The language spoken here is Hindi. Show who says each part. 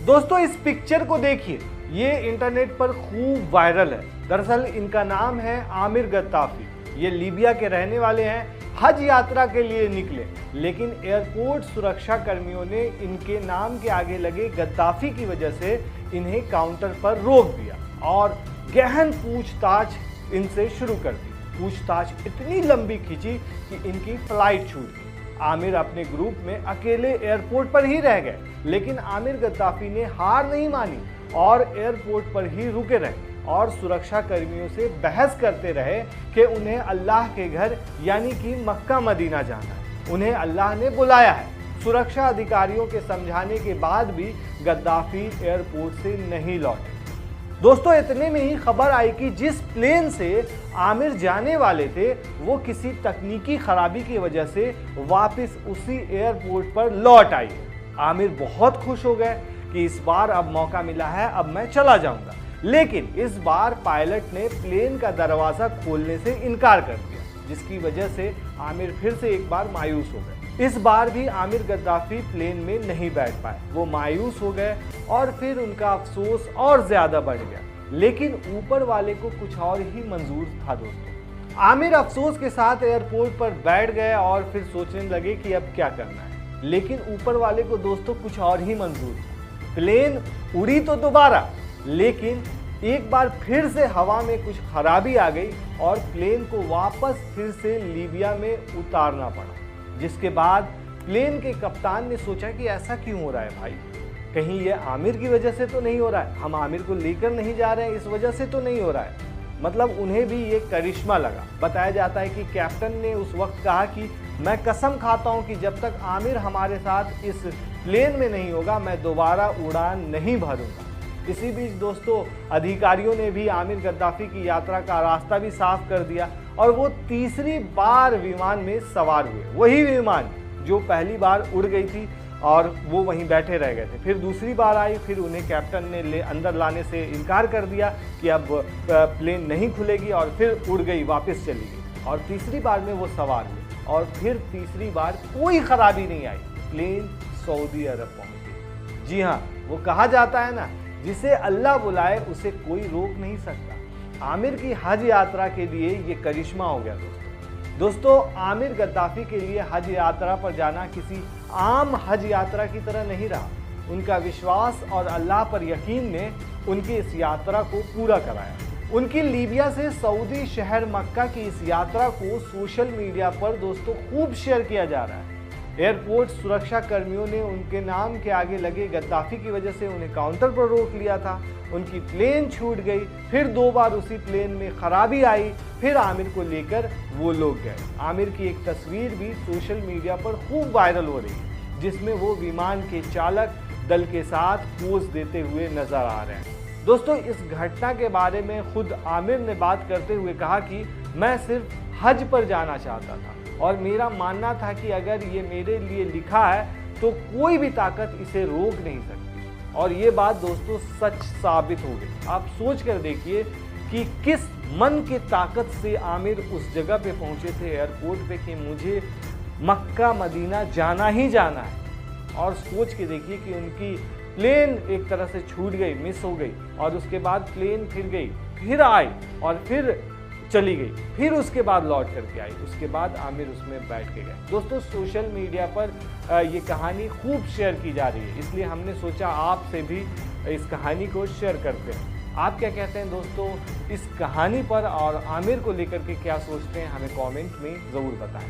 Speaker 1: दोस्तों इस पिक्चर को देखिए, ये इंटरनेट पर खूब वायरल है। दरअसल इनका नाम है आमिर गद्दाफी। ये लीबिया के रहने वाले हैं। हज यात्रा के लिए निकले, लेकिन एयरपोर्ट सुरक्षा कर्मियों ने इनके नाम के आगे लगे गद्दाफी की वजह से इन्हें काउंटर पर रोक दिया और गहन पूछताछ इनसे शुरू कर दी। पूछताछ इतनी लंबी खींची कि इनकी फ्लाइट छूट गई। आमिर अपने ग्रुप में अकेले एयरपोर्ट पर ही रह गए, लेकिन आमिर गद्दाफी ने हार नहीं मानी और एयरपोर्ट पर ही रुके रहे और सुरक्षा कर्मियों से बहस करते रहे कि उन्हें अल्लाह के घर यानी कि मक्का मदीना जाना है, उन्हें अल्लाह ने बुलाया है। सुरक्षा अधिकारियों के समझाने के बाद भी गद्दाफी एयरपोर्ट से नहीं लौटे। दोस्तों इतने में ही खबर आई कि जिस प्लेन से आमिर जाने वाले थे वो किसी तकनीकी खराबी की वजह से वापस उसी एयरपोर्ट पर लौट आई। आमिर बहुत खुश हो गए कि इस बार अब मौका मिला है, अब मैं चला जाऊंगा। लेकिन इस बार पायलट ने प्लेन का दरवाजा खोलने से इनकार कर दिया, जिसकी वजह से आमिर फिर से एक बार मायूस हो गए। इस बार भी आमिर गद्दाफी प्लेन में नहीं बैठ पाए, वो मायूस हो गए और फिर उनका अफसोस और ज्यादा बढ़ गया। लेकिन ऊपर वाले को कुछ और ही मंजूर था। दोस्तों आमिर अफसोस के साथ एयरपोर्ट पर बैठ गए और फिर सोचने लगे कि अब क्या करना है। लेकिन ऊपर वाले को दोस्तों कुछ और ही मंजूर था। प्लेन उड़ी तो दोबारा, लेकिन एक बार फिर से हवा में कुछ खराबी आ गई और प्लेन को वापस फिर से लीबिया में उतारना पड़ा। जिसके बाद प्लेन के कप्तान ने सोचा कि ऐसा क्यों हो रहा है भाई, कहीं ये आमिर की वजह से तो नहीं हो रहा है, हम आमिर को लेकर नहीं जा रहे हैं इस वजह से तो नहीं हो रहा है। मतलब उन्हें भी ये करिश्मा लगा। बताया जाता है कि कैप्टन ने उस वक्त कहा कि मैं कसम खाता हूं कि जब तक आमिर हमारे साथ इस प्लेन में नहीं होगा मैं दोबारा उड़ान नहीं भरूंगा। इसी बीच दोस्तों अधिकारियों ने भी आमिर गद्दाफी की यात्रा का रास्ता भी साफ कर दिया और वो तीसरी बार विमान में सवार हुए। वही विमान जो पहली बार उड़ गई थी और वो वहीं बैठे रह गए थे। फिर दूसरी बार आई, फिर उन्हें कैप्टन ने अंदर लाने से इनकार कर दिया कि अब प्लेन नहीं खुलेगी और फिर उड़ गई, वापस चली गई। और तीसरी बार में वो सवार हुए और फिर तीसरी बार कोई खराबी नहीं आई, प्लेन सऊदी अरब पहुंच गई। जी हाँ, वो कहा जाता है ना, जिसे अल्लाह बुलाए उसे कोई रोक नहीं सकता। आमिर की हज यात्रा के लिए ये करिश्मा हो गया। दोस्तों आमिर गद्दाफी के लिए हज यात्रा पर जाना किसी आम हज यात्रा की तरह नहीं रहा। उनका विश्वास और अल्लाह पर यकीन ने उनकी इस यात्रा को पूरा कराया। उनकी लीबिया से सऊदी शहर मक्का की इस यात्रा को सोशल मीडिया पर दोस्तों खूब शेयर किया जा रहा है। एयरपोर्ट सुरक्षा कर्मियों ने उनके नाम के आगे लगे गद्दाफी की वजह से उन्हें काउंटर पर रोक लिया था। उनकी प्लेन छूट गई, फिर 2 बार उसी प्लेन में खराबी आई, फिर आमिर को लेकर वो लोग गए। आमिर की एक तस्वीर भी सोशल मीडिया पर खूब वायरल हो रही है, जिसमें वो विमान के चालक दल के साथ पोज देते हुए नजर आ रहे हैं। दोस्तों इस घटना के बारे में खुद आमिर ने बात करते हुए कहा कि मैं सिर्फ हज पर जाना चाहता था और मेरा मानना था कि अगर ये मेरे लिए लिखा है तो कोई भी ताकत इसे रोक नहीं सकती। और ये बात दोस्तों सच साबित हो गई। आप सोच कर देखिए कि किस मन की ताकत से आमिर उस जगह पे पहुंचे थे एयरपोर्ट पे कि मुझे मक्का मदीना जाना ही जाना है। और सोच के देखिए कि उनकी प्लेन एक तरह से छूट गई, मिस हो गई और उसके बाद प्लेन फिर गई, फिर आई और फिर चली गई, फिर उसके बाद लौट करके आई, उसके बाद आमिर उसमें बैठ के गए। दोस्तों सोशल मीडिया पर ये कहानी खूब शेयर की जा रही है, इसलिए हमने सोचा आपसे भी इस कहानी को शेयर करते हैं। आप क्या कहते हैं दोस्तों इस कहानी पर और आमिर को लेकर के क्या सोचते हैं, हमें कमेंट में ज़रूर बताएं।